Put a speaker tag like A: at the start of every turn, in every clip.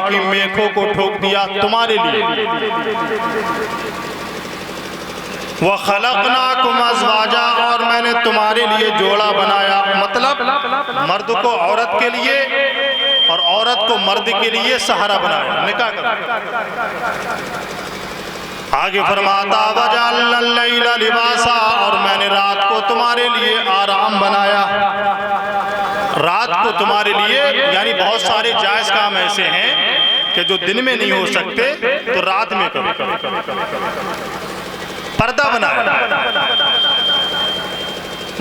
A: की मेखों को ठोक दिया तुम्हारे लिए। व खलक़नाकुम अज़वाजा, और मैंने तुम्हारे लिए जोड़ा बनाया, मतलब मर्द को औरत के लिए और औरत को मर्द के लिए सहारा बनाया, निकाह कर। आगे फरमाता वजअलना अल-लैला लिबासा, और मैंने रात को तुम्हारे लिए आराम बनाया। रात को तुम्हारे लिए यानी बहुत सारे जायज काम ऐसे हैं कि जो दिन में नहीं हो सकते तो रात में करो, पर्दा बनाया।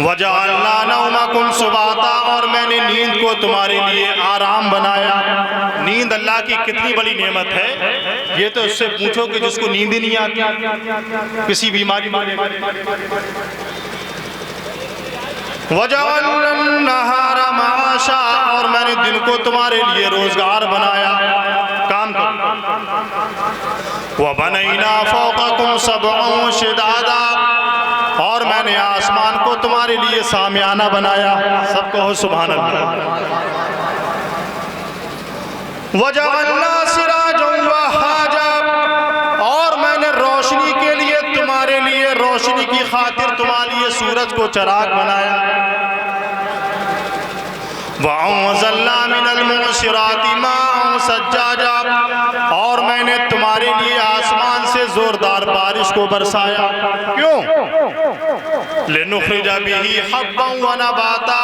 A: वजअलना नौमकुम सुबाता, और मैंने नींद को तुम्हारे लिए आराम बनाया। नींद अल्लाह की कितनी बड़ी नेमत है, ये तो उससे पूछो कि जिसको नींद ही नहीं आती, किसी बीमारी में। वजअलना नहारा माशा, और मैंने दिन को तुम्हारे लिए रोजगार बनाया, काम करो। वबनैना फौककुम सबअन शिदादा, और मैंने आसमान को तुम्हारे लिए सामियाना बनाया। सबको हो सुभान अल्लाह। वजअलना सिराजन वहाजा, और मैंने रोशनी के लिए तुम्हारे लिए, रोशनी की खातिर तुम्हारे लिए सूरज को चिराग बनाया। वअंज़लना मिनल मुअस्सिराति माअन सज्जाजा, और मैंने तुम्हारे लिए आसमान से जोरदार बारिश को बरसाया। क्यों? लिनुख़रिज बिही हब्बन व नबाता,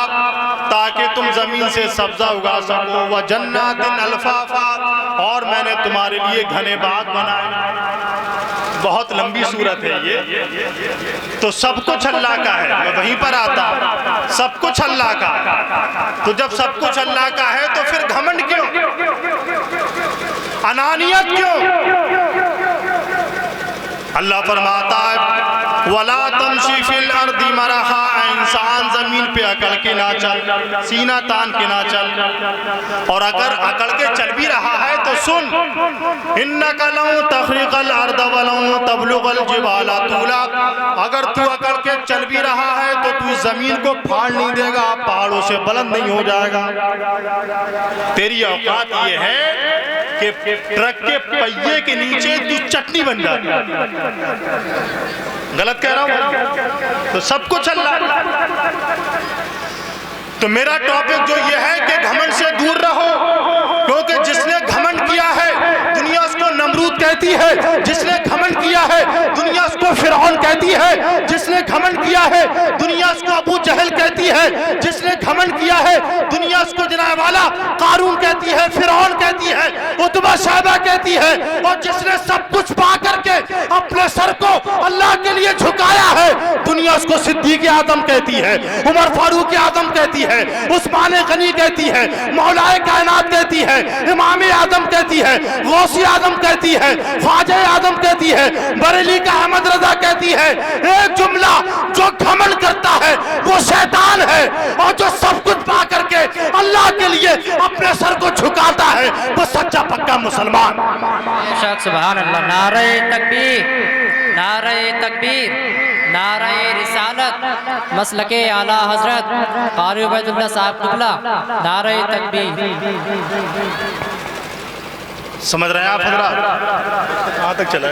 A: ताकि तुम जमीन से सब्जा उगा सको। व जन्नातिन अल्फाफा, और मैंने तुम्हारे लिए घने बाग बनाए। बहुत लंबी सूरत है ये, तो सब कुछ अल्लाह का है। मैं वहीं पर आता, सब कुछ अल्लाह का है। तो जब सब कुछ अल्लाह का है तो फिर घमंड क्यों, अनानियत क्यों? अल्लाह फरमाता है वला तमशी फिल अर्दी मरहा, इंसान जमीन पे अकड़ के ना चल, सीना तान के ना चल। और अगर अकड़ के चल भी रहा है तो सुन, इन्नका लन तखरिक़ल अर्द व लन तबलुग़ल जिबाला तूला, अगर तू अकड़ के चल भी रहा है तो तू जमीन को फाड़ नहीं देगा, पहाड़ों से बुलंद नहीं हो जाएगा। तेरी औकात ये है कि ट्रक के पहिए के नीचे तू चटनी बन जाती। गलत कह रहा हूं? तो सब कुछ अल्लाह। तो मेरा टॉपिक जो ये है कि घमंड से दूर रहो, क्योंकि जिसने घमंड किया है दुनिया उसको नमरूद कहती है, जिसने घमंड किया है दुनिया उसको फिरौन कहती है, जिसने घमंड किया है दुनिया उसको अबू जहल कहती है, जिसने घमंड किया है दुनिया उसको जनाब वाला कारून कहती है, फिरौन कहती है, उतबा शैबा कहती है। और जिसने सब कुछ पा करके अपने सर को अल्लाह के लिए झुकाया है दुनिया उसको सिद्दीक़ आज़म कहती है, उमर फारूक आज़म कहती है, उस्मान गनी कहती है, मौलाए कायनात कहती है, इमाम आज़म कहती है, गौसी आज़म कहती है, ख्वाजा आज़म कहती है, बरेली का अहमद रजा कहती है। एक जुमला, जो घमंड करता है वो शैतान है, और जो सब कुछ पा करके अल्लाह के लिए अपने सर को झुकाता है वो सच्चा पक्का मुसलमान।
B: सुभान अल्लाह। नारे तकबीर, नारे तकबीर, नारे रिसालत, मसलके आला हजरत क़ारी उबैदुल्लाह साहब क़िबला, नारे तकबीर।
A: समझ रहे हैं आप हजरात? कहाँ तक चला?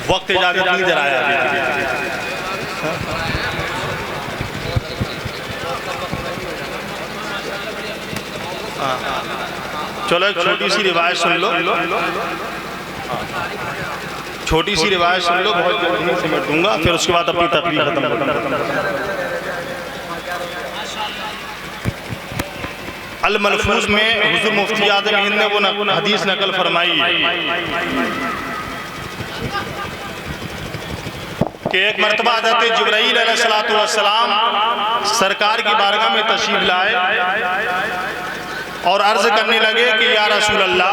A: वक्त इजाजत नहीं दे रहा है। चलो एक छोटी सी रिवायत सुन लो, छोटी सी रिवायत सुन लो, बहुत जल्दी समेट दूंगा, फिर उसके बाद अपनी तकरीर खत्म करूंगा। अल मलफूज में हुज़ूर मुफ्ती आज़म हिंद ने वो हदीस नकल फरमाई कि एक मरतबा हज़रत जिब्राईल अलैहिस्सलातु वस्सलाम सरकार की बारगाह में तशरीफ लाए और अर्ज करने लगे कि या रसूल अल्लाह,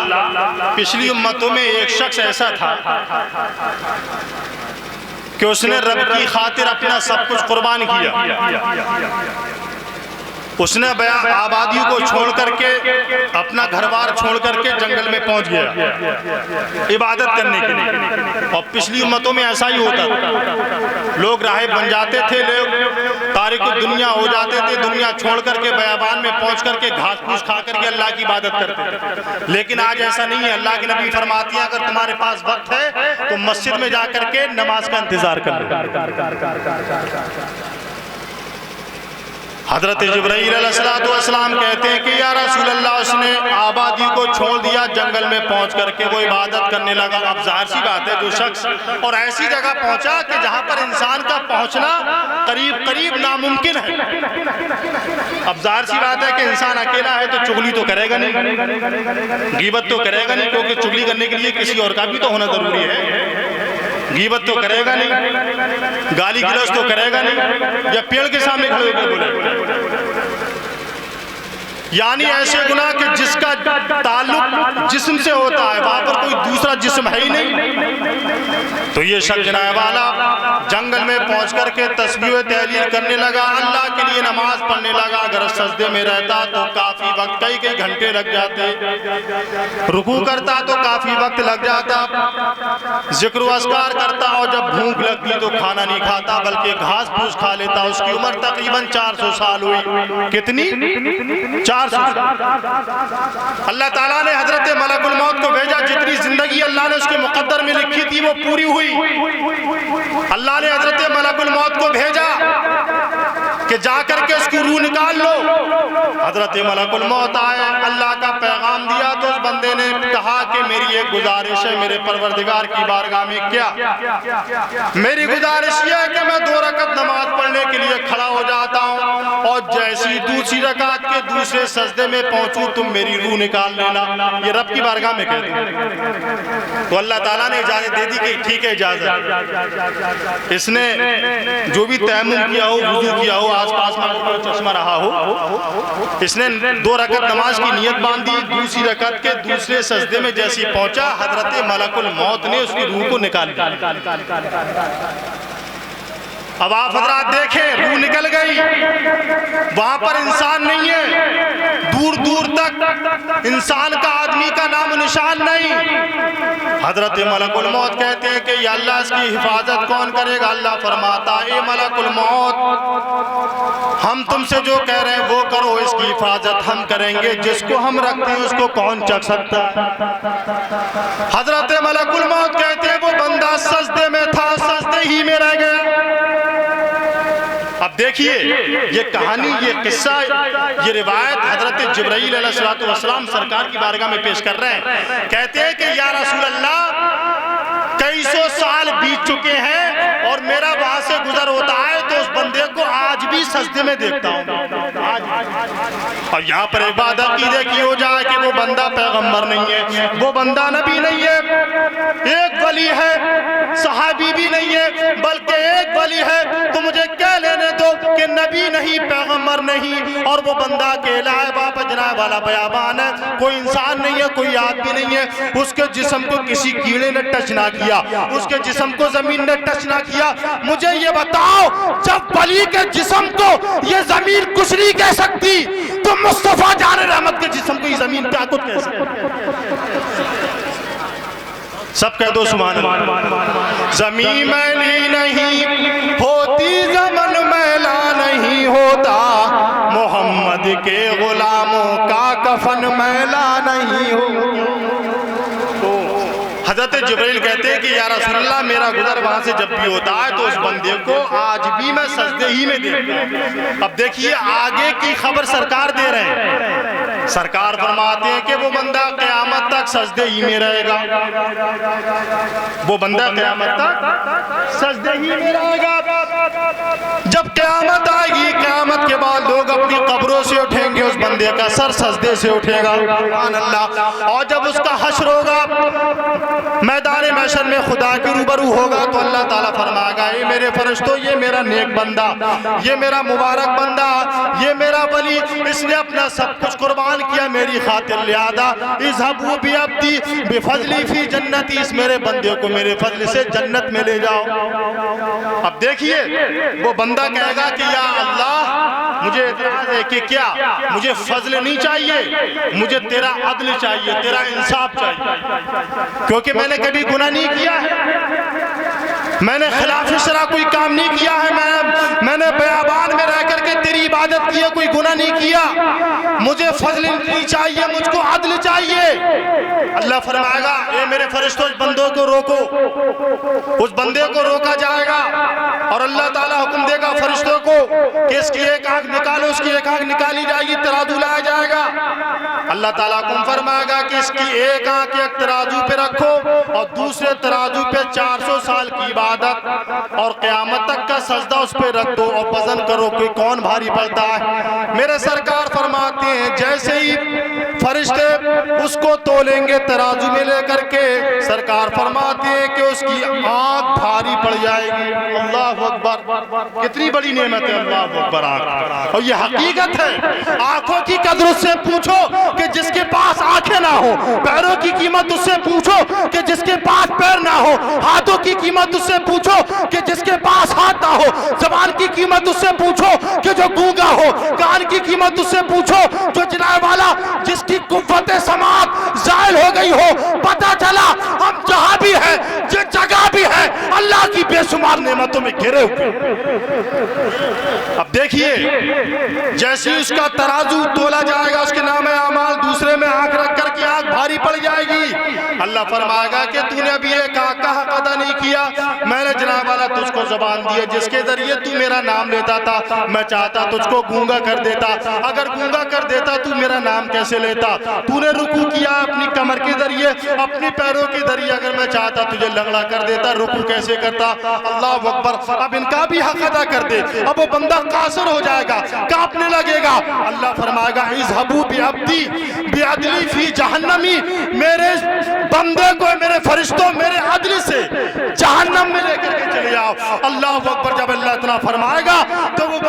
A: पिछली उम्मतों में एक शख्स ऐसा था कि उसने रब की खातिर अपना सब कुछ कुर्बान किया। उसने आबादियों को छोड़ करके, अपना घर बार छोड़ करके जंगल में पहुंच गया इबादत करने के लिए। और पिछली उम्मतों में ऐसा ही होता था, लोग राहिब बन जाते थे, लोग फारिग दुनिया हो जाते थे, दुनिया छोड़ करके बयाबान में पहुंच करके घास फूस खा करके अल्लाह की इबादत करते थे। लेकिन आज ऐसा नहीं है। अल्लाह के नबी फरमाती है अगर तुम्हारे पास वक्त है तो मस्जिद में जा करके नमाज का इंतजार कर लो। हजरत जिब्राईल अलैहिस्सलाम कहते हैं कि या रसूल अल्लाह, उसने आबादी को छोड़ दिया, जंगल में पहुंच करके वो इबादत करने लगा। अब जाहिर सी बात है जो शख्स और ऐसी जगह पहुंचा कि जहां पर इंसान का पहुंचना करीब करीब नामुमकिन है। अब जाहिर सी बात है कि इंसान अकेला है तो चुगली तो करेगा नहीं, गीबत तो करेगा नहीं, क्योंकि चुगली करने के लिए किसी और का भी तो होना जरूरी है। गीबत तो करेगा नहीं, गाली गिलौज तो करेगा नहीं, या पेड़ के सामने खड़े होकर बोले। यानी ऐसे गुनाह कि जिसका ताल्लुक जिस्म से होता है, वहां पर कोई दूसरा जिस्म है ही नहीं। तो ये शख्स जनाब वाला जंगल में पहुंच करके तस्बीह तहलील करने लगा, अल्लाह के लिए नमाज पढ़ने लगा। अगर सजदे में रहता तो काफी वक्त, कई कई घंटे लग जाते, रुकू करता तो काफी वक्त लग जाता, जिक्र अस्कार करता, और जब भूख लगती तो खाना नहीं खाता बल्कि घास फूस खा लेता। उसकी उम्र तकरीबन 400 साल हुई। कितनी? 400। अल्लाह ताला ने हजरत मलकुल मौत को भेजा, जितनी जिंदगी अल्लाह ने उसके मुकद्दर में लिखी थी वो पूरी हुई। अल्लाह ने हजरत मलकुल मौत को भेजा कि जाकर के उसकी रूह निकाल लो। हजरत मलकुल मौत आए, अल्लाह का पैगाम दिया तो उस बंदे ने कहा कि मेरी एक गुजारिश है मेरे परवरदिगार की बारगाह में। क्या? मेरी गुजारिश यह है कि मैं 2 रकत नमाज पढ़ने के लिए खड़ा हो जाता हूँ और जैसी दूसरी रकात के दूसरे सजदे में पहुंचूं तुम मेरी रूह निकाल लेना। ये रब की बारगाह में कहते हैं। तो अल्लाह ताला ने इजाजत दे दी कि ठीक है, इजाजत। इसने जो भी तयम्मुम किया हो, वुजू किया हो, आसपास में चश्मा रहा हो, इसने 2 रकत नमाज की नियत बांधी। दूसरी रकत के दूसरे सजदे में जैसी पहुंचा, हजरत मलकुल मौत ने उसकी रूह को निकाल लिया। अब आप हजरात देखें, रूह निकल गई, वहां पर इंसान नहीं है, दूर दूर तक इंसान का, आदमी का नाम निशान नहीं। हजरत मलकुल मौत कहते हैं कि या अल्लाह इसकी हिफाजत कौन करेगा? अल्लाह फरमाता ए मलकुल मौत, हम तुमसे जो कह रहे हैं वो करो, इसकी हिफाजत हम करेंगे, जिसको हम रखते हैं उसको कौन चख सकता है? हजरत मलकुल मौत कहते हैं वो बंदा सजदे में था, सजदे ही में रह गया। अब देखिए ये कहानी, ये किस्सा, ये रिवायत हजरत जिब्राईल अलैहिस्सलाम सरकार की बारगाह में पेश कर रहे हैं। कहते हैं कि या रसूल अल्लाह, कई सौ साल बीत चुके हैं और मेरा वहां से गुजर होता है तो उस बंदे को आज भी सजदे में देखता हूँ। और यहाँ पर एक बात अकीदे की हो जाए कि वो बंदा पैगंबर नहीं है, वो बंदा नबी नहीं है, एक वली है, सहाबी भी नहीं है, बल्कि एक वली है। तो मुझे क्या लेने दो कि नबी नहीं, पैगंबर नहीं, और वो बंदा अकेला है, बाप जनाब वाला बयाबान है, कोई इंसान नहीं है, कोई आदमी नहीं है। उसके जिस्म को किसी कीड़े ने टच ना किया, उसके जिस्म को जमीन ने टच ना किया। मुझे ये बताओ, जब वली के जिस्म को ये जमीन कुछ नहीं कह सकती तो मुस्तफा जान रहमत के जिस्म को ये जमीन क्या कुछ कह सकती? सब कह दो सुभान अल्लाह। ज़मीं मैली नहीं होती, ज़मन मैला नहीं होता, मोहम्मद के गुलामों का कफन मैला नहीं होता। हजरत जिब्राइल कहते हैं कि या रसूल अल्लाह, मेरा गुजर वहां से जब भी होता है तो उस बंदे को आज भी मैं सजदे ही में देखता हूं। अब देखिए आगे की खबर सरकार दे रहे हैं। सरकार फरमाते हैं कि वो बंदा क़यामत तक सजदे ही में रहेगा, वो बंदा क़यामत तक सजदे ही में रहेगा। जब क़यामत आएगी, क़यामत के बाद लोग अपनी कब्रों से उठेंगे, उस बंदे का सर सजदे से उठेगा, सुभान अल्लाह। और जब उसका हश्र होगा, मैदान महशर में खुदा के रूबरू होगा, तो अल्लाह ताला फरमाएगा ये मेरे फरिश्तों, ये मेरा नेक बंदा, ये मेरा मुबारक बंदा, ये मेरा वली, इसने अपना सब कुछ कुर्बान किया मेरी खातिर, लिहाजा इज़हबू बिअब्दी बिफज़ली फी जन्नती, इस मेरे बंदे को मेरे फजल से जन्नत में ले जाओ। अब देखिए वो बंदा कहेगा कि या अल्लाह, मुझे एतराज़ है कि क्या मुझे फजल नहीं चाहिए, मुझे तेरा अदल चाहिए, तेरा इंसाफ चाहिए, क्योंकि मैंने कभी गुनाह नहीं किया है, मैंने खिलाफ शरा कोई काम नहीं किया है, मैंने बयाबान में रह इबादत की है, कोई गुनाह नहीं किया, मुझे फजल नहीं चाहिए, मुझको अदल चाहिए। अल्लाह फरमाएगा ए मेरे फरिश्तों उस बंदों को रोको, उस बंदे को रोका जाएगा और अल्लाह ताला हुक्म देगा फरिश्तों को कि इसकी एक आंख निकालो, उसकी एक आंख निकाली जाएगी, तराजू लाया जाएगा। अल्लाह ताला हुक्म फरमाएगा कि इसकी एक आंख एक तराजू पे रखो और दूसरे तराजू पे 400 साल की इबादत और क़यामत तक का सजदा उस पे रख दो और वजन करो कि कौन भारी पड़ता है। मेरे सरकार फरमाते हैं जैसे ही फरिश्ते उसको तोलेंगे तराजू में लेकर के, सरकार फरमाते हैं कि उसकी आंख भारी पड़ जाएगी। अल्लाह अकबर, कितनी बड़ी नेमत है अल्लाह अकबर आंख। और ये हकीकत है, आंखों की कदर उससे पूछो कि जिसके पास आंखें ना हो, पैरों की कीमत उससे पूछो कि जिसके पास पैर ना हो, हाथों की कीमत उससे पूछो कि जिसके पास हाथ ना हो, ज़बान की कीमत उससे पूछो कि जो गूंगा हो, कान की कीमत उससे पूछो जो जिनाए वाला, जिसकी कुव्वते समात ज़ाइल हो गई हो। पता चला हम जहां भी है, जिस जगह भी है, अल्लाह की बेशुमार नेमतों में घिरे हुए। अब देखिए जैसे ही उसका तराजू तोला जाएगा, उसके नाम है अमाल, दूसरे में आंख रख कर के आंख भारी पड़ जाएगी। अल्लाह फरमाएगा कि तूने अभी एक आंख का हक अदा नहीं किया, मैंने जनाब वाला तुझको ज़बान दी है जिसके जरिए तू मेरा नाम लेता था, मैं चाहता तुझको गूंगा कर देता, अगर गूंगा कर देता तू मेरा नाम कैसे लेता। तूने रुकू किया अपनी कमर के जरिए, अपने पैरों के जरिए, अगर मैं चाहता तुझे लंगड़ा कर देता, रुकू कैसे करता। अल्लाह अकबर, अब इनका भी हक अदा कर दे। अब वो बंदा कासर हो जाएगा, कांपने लगेगा। अल्लाह फरमाएगा इज़हबू बिअब्दी बिअदली फी जहन्नमी, मेरे बंदे को, मेरे फरिश्तों, मेरे अदल से जहन्नम में लेकर के चले जाओ। अल्लाह अकबर, जब अल्लाह इतना फरमाएगा तो वो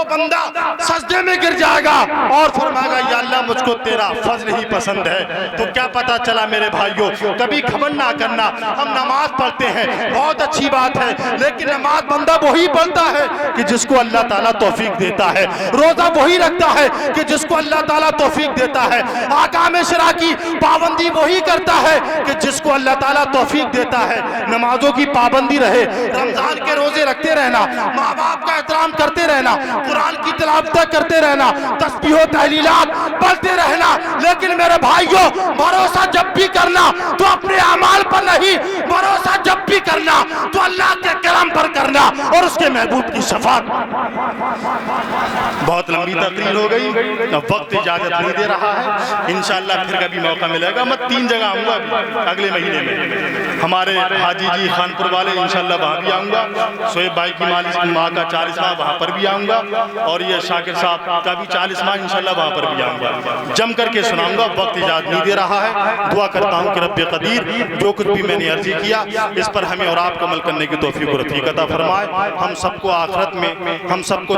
A: बंदा सजदे में गिर जाएगा और फरमाएगा या अल्लाह मुझको तेरा फजल ही पसंद है। तो क्या पता चला मेरे भाइयों, कभी घमंड ना करना। हम नमाज पढ़ते हैं, बहुत अच्छी बात है, लेकिन नमाज बंदा वही पढ़ता है कि जिसको अल्लाह ताला तौफीक देता है। रोजा वही रखता है कि जिसको अल्लाह ताला तौफीक देता है। आकाम शरा की पाबंदी वही करता है कि जिसको अल्लाह ताला तौफीक देता है। नमाजों की पाबंदी रहे, रमजान के रोजे रखते रहना, माँ बाप का एहतराम करते रहना, कुरान की तिलावत करते रहना, तस्बीह तहलीलात पढ़ते रहना। लेकिन मेरे भाइयों, भरोसा जब भी करना तो अपने अमाल पर नहीं, भरोसा जब भी करना तो अल्लाह के करम पर करना और उसके महबूब की शफाअत। बहुत लंबी तकरीर हो गई, अब वक्त इजाजत नहीं दे रहा है। इंशाअल्लाह फिर कभी मौका मिलेगा। मैं 3 जगह आऊँगा अगले महीने में, हमारे हाजी जी खानपुर वाले, इंशाअल्लाह वहाँ भी आऊँगा। शोएब भाई की माँ का 40वां, वहाँ पर भी आऊँगा, और ये शाकिर साहब का भी 40वां, इंशाअल्लाह वहाँ पर भी आऊँगा। जम करके सुनाऊँगा, वक्त इजाजत नहीं दे रहा है। दुआ करता हूँ कि रब्बे कदीर जो कुछ भी मैंने अर्जी किया इस पर हमें और आपको अमल करने की तौफीक और रफ़ीक अता फरमाए। हम सबको आखिरत में, हम सबको